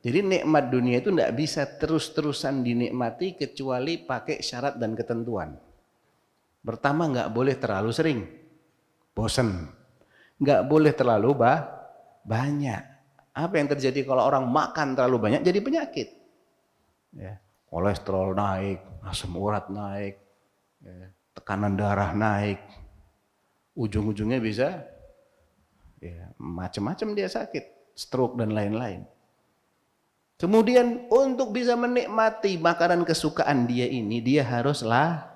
Jadi nikmat dunia itu tidak bisa terus-terusan dinikmati kecuali pakai syarat dan ketentuan. Pertama, nggak boleh terlalu sering, bosen. Nggak boleh terlalu banyak. Apa yang terjadi kalau orang makan terlalu banyak? Jadi penyakit. Ya. Kolesterol naik, asam urat naik, ya. Tekanan darah naik. Ujung-ujungnya bisa ya, macam-macam dia sakit, stroke dan lain-lain. Kemudian untuk bisa menikmati makanan kesukaan dia ini, dia haruslah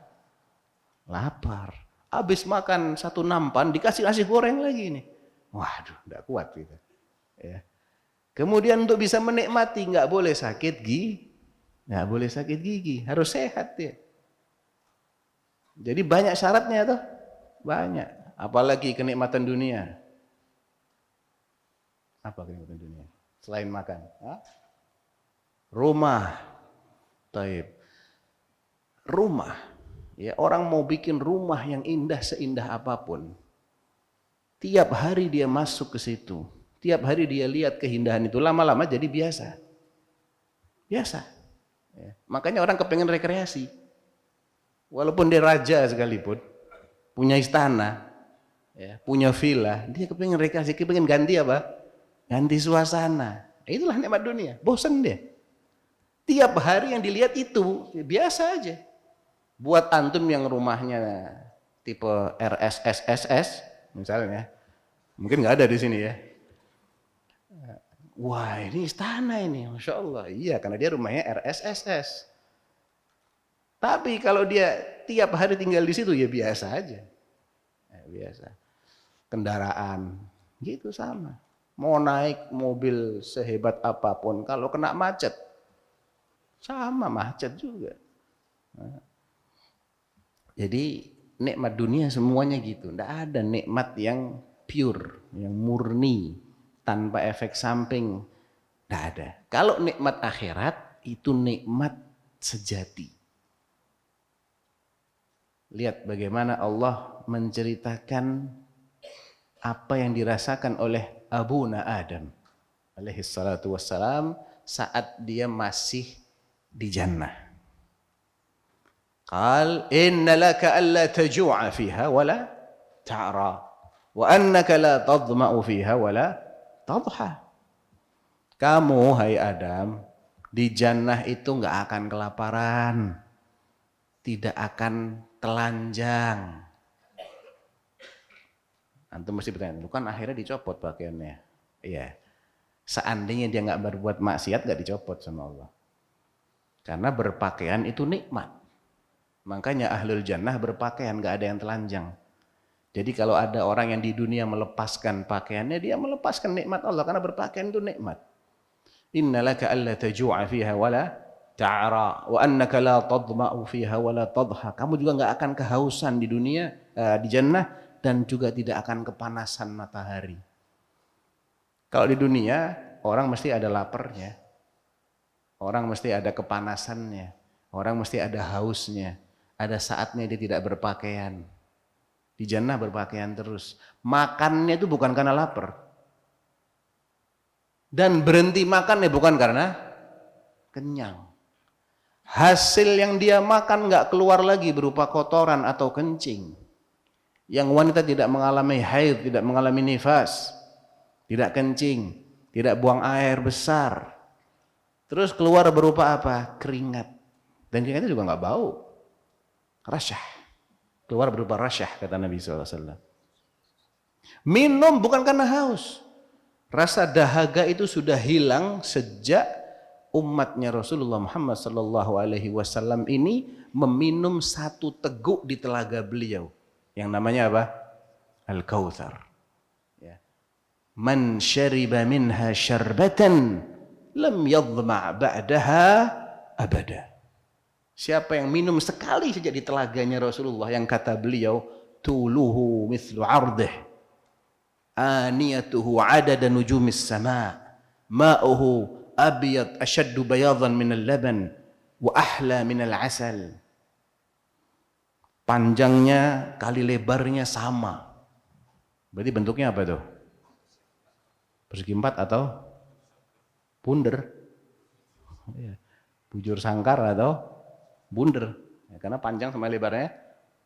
lapar. Habis makan satu nampan dikasih nasi goreng lagi nih. Waduh, enggak kuat gitu. Ya. Kemudian untuk bisa menikmati nggak boleh sakit gigi, nggak boleh sakit gigi, harus sehat dia. Jadi banyak syaratnya tuh, banyak. Apalagi kenikmatan dunia. Apa kenikmatan dunia? Selain makan, hah? Rumah, taib. Rumah, ya orang mau bikin rumah yang indah seindah apapun. Tiap hari dia masuk ke situ, tiap hari dia lihat keindahan itu, lama-lama jadi biasa. Biasa. Ya. Makanya orang kepengen rekreasi. Walaupun dia raja sekalipun, punya istana, ya, punya villa, dia kepengen rekreasi, kepengen ganti apa? Ganti suasana. Itulah nikmat dunia, bosan dia. Tiap hari yang dilihat itu, ya biasa aja. Buat antum yang rumahnya tipe RSSSS, misalnya, mungkin nggak ada di sini ya. Wah ini istana ini, Masya Allah. Iya, karena dia rumahnya RSSS. Tapi kalau dia tiap hari tinggal di situ, ya biasa aja. Ya, biasa. Kendaraan, gitu sama. Mau naik mobil sehebat apapun, kalau kena macet, sama macet juga. Nah. Jadi nikmat dunia semuanya gitu. Tidak ada nikmat yang pure, yang murni, tanpa efek samping. Tidak ada. Kalau nikmat akhirat, itu nikmat sejati. Lihat bagaimana Allah menceritakan apa yang dirasakan oleh Abuna Adam alaihi salatu wassalam saat dia masih di jannah. Qal inna laka alla taju'a fiha wala ta'ra wa annaka la tadma'u fiha wala tadha. Kamu hai Adam di jannah itu enggak akan kelaparan, tidak akan telanjang. Antum mesti bertanya, bukan akhirnya dicopot pakaiannya. Iya. Seandainya dia enggak berbuat maksiat enggak dicopot sama Allah. Karena berpakaian itu nikmat. Makanya ahlul jannah berpakaian, gak ada yang telanjang. Jadi kalau ada orang yang di dunia melepaskan pakaiannya, dia melepaskan nikmat Allah karena berpakaian itu nikmat. Innalaka alla taju'a fiha wala ta'ra wa annaka la tadma'u fiha wala tadha. Kamu juga gak akan kehausan di dunia, di jannah, dan juga tidak akan kepanasan matahari. Kalau di dunia orang mesti ada laparnya, orang mesti ada kepanasannya, orang mesti ada hausnya. Ada saatnya dia tidak berpakaian. Di jannah berpakaian terus. Makannya itu bukan karena lapar. Dan berhenti makannya bukan karena kenyang. Hasil yang dia makan nggak keluar lagi berupa kotoran atau kencing. Yang wanita tidak mengalami haid, tidak mengalami nifas, tidak kencing, tidak buang air besar. Terus keluar berupa apa? Keringat. Dan keringatnya juga nggak bau. Rasyah, keluar berupa rasyah kata Nabi SAW. Minum bukan karena haus. Rasa dahaga itu sudah hilang sejak umatnya Rasulullah Muhammad SAW ini meminum satu teguk di telaga beliau. Yang namanya apa? Al-Kautsar. Ya. Man syariba minha syarbatan lam yadhma' ba'daha abada. Siapa yang minum sekali saja di telaganya Rasulullah yang kata beliau tuluhu mithlu ardih aniyatuhu adada nujumis sama ma'uhu abyad ashaddu bayadan minal laban wa ahla minal asal. Panjangnya kali lebarnya sama. Berarti bentuknya apa tuh? Persegi empat atau bundar? Ya. Bujur sangkar atau bunder. Ya, karena panjang sama lebarnya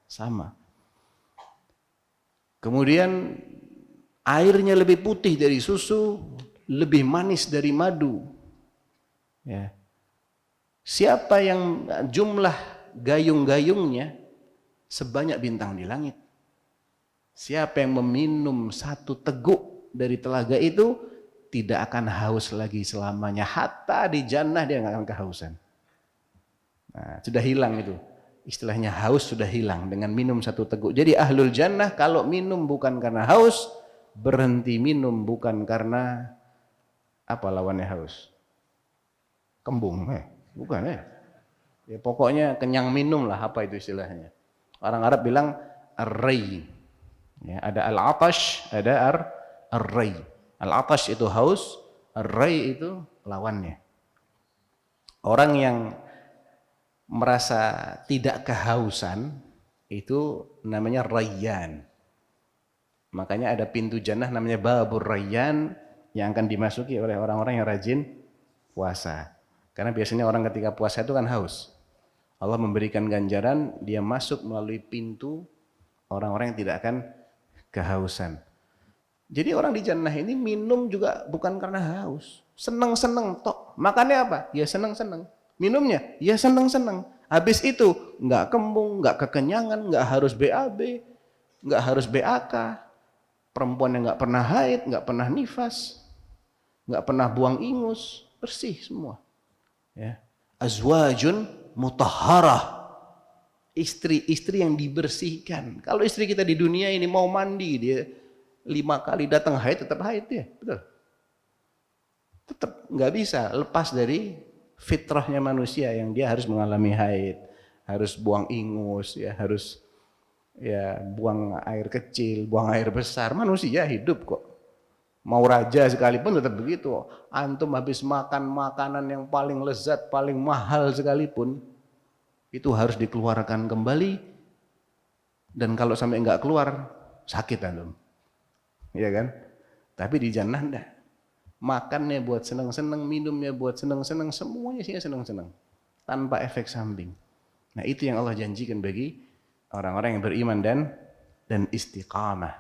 sama. Kemudian airnya lebih putih dari susu, lebih manis dari madu. Ya. Siapa yang jumlah gayung-gayungnya sebanyak bintang di langit. Siapa yang meminum satu teguk dari telaga itu tidak akan haus lagi selamanya. Hatta di jannah dia nggak akan kehausan. Nah, sudah hilang itu. Istilahnya haus sudah hilang dengan minum satu teguk. Jadi ahlul jannah kalau minum bukan karena haus, berhenti minum bukan karena apa lawannya haus? Kembung, bukan ya. Ya pokoknya kenyang minum lah, apa itu istilahnya. Orang Arab bilang ar-ray. Ya, ada al-atash, ada ar-ray. Al-atash itu haus, ar-ray itu lawannya. Orang yang merasa tidak kehausan itu namanya rayyan. Makanya ada pintu jannah namanya babur rayyan yang akan dimasuki oleh orang-orang yang rajin puasa. Karena biasanya orang ketika puasa itu kan haus. Allah memberikan ganjaran, dia masuk melalui pintu orang-orang yang tidak akan kehausan. Jadi orang di jannah ini minum juga bukan karena haus. Seneng-seneng tok. Makannya apa? Ya seneng-seneng. Minumnya? Ya seneng-seneng. Habis itu nggak kembung, nggak kekenyangan, nggak harus BAB, nggak harus BAK. Perempuan yang nggak pernah haid, nggak pernah nifas, nggak pernah buang ingus, bersih semua. Ya. Azwajun mutahharah. Istri-istri yang dibersihkan. Kalau istri kita di dunia ini mau mandi, dia 5 kali datang haid, tetap haid ya, betul. Tetap nggak bisa lepas dari fitrahnya manusia yang dia harus mengalami haid, harus buang ingus, ya harus ya buang air kecil, buang air besar. Manusia hidup kok. Mau raja sekalipun tetap begitu. Antum habis makan makanan yang paling lezat, paling mahal sekalipun, itu harus dikeluarkan kembali. Dan kalau sampai nggak keluar, sakit antum. Iya kan? Tapi di jannah enggak. Makannya buat senang-senang, minumnya buat senang-senang, semuanya sih senang-senang. Tanpa efek samping. Nah itu yang Allah janjikan bagi orang-orang yang beriman dan istiqamah.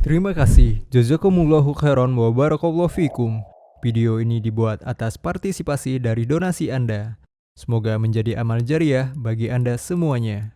Terima kasih. Jazakumullahu khairan wa barakallahu fikum. Video ini dibuat atas partisipasi dari donasi Anda. Semoga menjadi amal jariah bagi Anda semuanya.